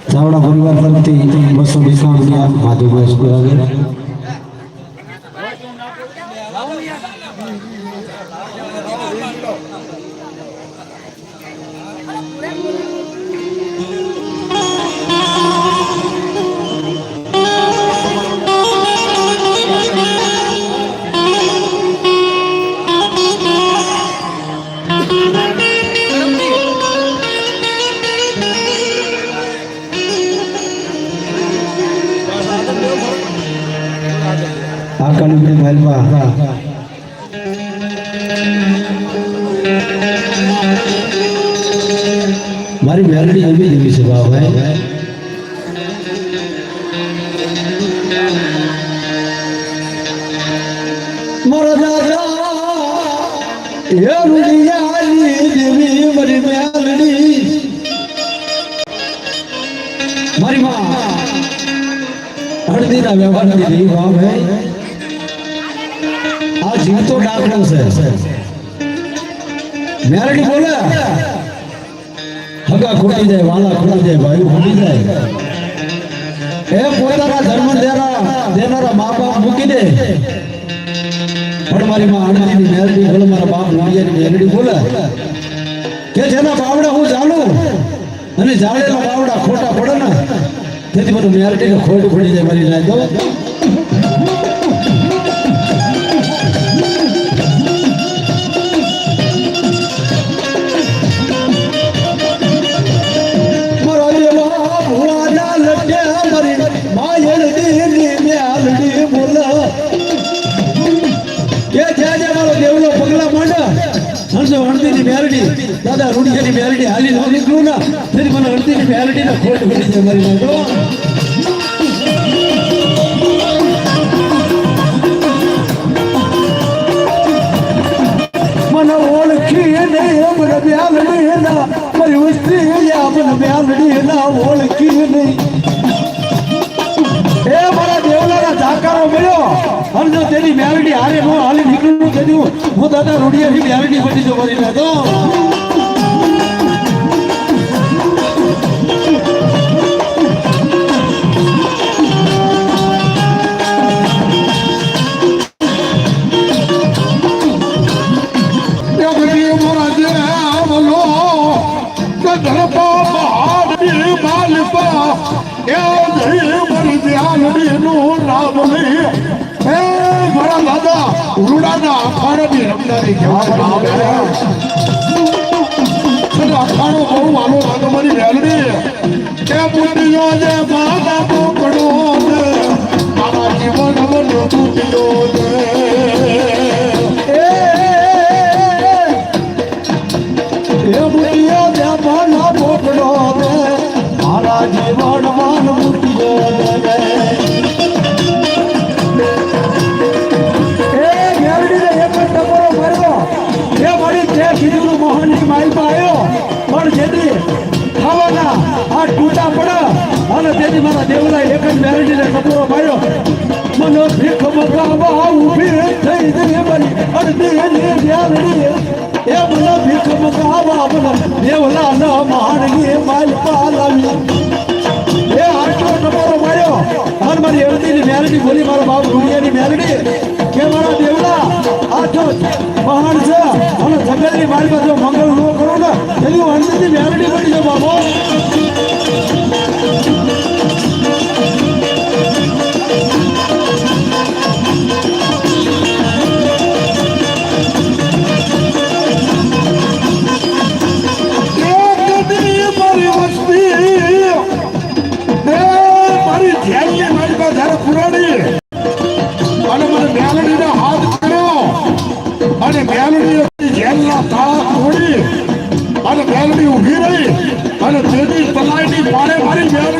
ચાવડા પરિવાર તરફથી 250 રૂપિયા માધુભાઈ સ્કૂલ આગળ આકાલી મહેલમાં મારી મેલડી એવી જેવી છે ભાઈ મારા દાદા એ રૂડિયાની દેવી મારી મેલડી મારી માં હળદીના વ્યવહારની દેવી ભાઈ આ જીવતો ડાકણો છે મેરડી બોલે હગા ખોટી જાય વાલા ખોટી જાય ભાઈ ખોટી જાય એ પોતાના ધર્મ દેનારા મા બાપ મૂકી દે પણ મારી માં હળદીની મેરડી બોલે મારા બાપ રૂડિયાની મેરડી બોલે કે જેના બાવડા હું જાણું અને જાળેલા બાવડા ખોટા પડે ને તેથી બધું મેરડીને ખોટ પડી જાય મારી ના દો દાદા રૂડિયાની મેલડી હાલી ન નીકળું ના તેથી મને હળદીની મેલડી ને ખોટ પડી છે મારી નાખો મને ઓળખી નહીં મને મેલડી ના મારી વસ્તી મને મેલડી ના ઓળખી નહીં એ મારા દેવલાના ઝાકારો મળ્યો અને જો તેની મેલડી હારે નો હાલી નીકળ્યું તેનું હું દાદા રૂડિયાની મેલડી બની જો મારી નાખો અખાણો બહુ માનો લાગે મારી મેલડી કે બુદ્ધિયો જે માતા પોકડો મારા જીવન મને બુદ્ધિયો એ બુદ્ધિયો જે માતા પોકડો મારા જીવન મન બુદ્ધિયો મારા દેવલા એક જ મેરડીને કપડો માર્યો મને ભીખ મગાવા ઉભી થઈ ગઈ મારી અડધી મેરડી એ મને ભીખ મગાવા મને દેવલા ન માણગી માલ પાલાવી એ આટલો કપડો માર્યો અને મારી અડધીની મેરડી બોલી મારા બાપ રૂડિયાની મેરડી કે મારા દેવલા આઠો મહાન છે અને જંગલની માલમાં જો મંગળ ન કરો ને એની અડધીની મેરડી બની જાવ બાબો અને મેલડી જેલના તાળા તોડી અને મેલડી ઉભી રહી અને તેની તલાઈની મારે મારી મેલ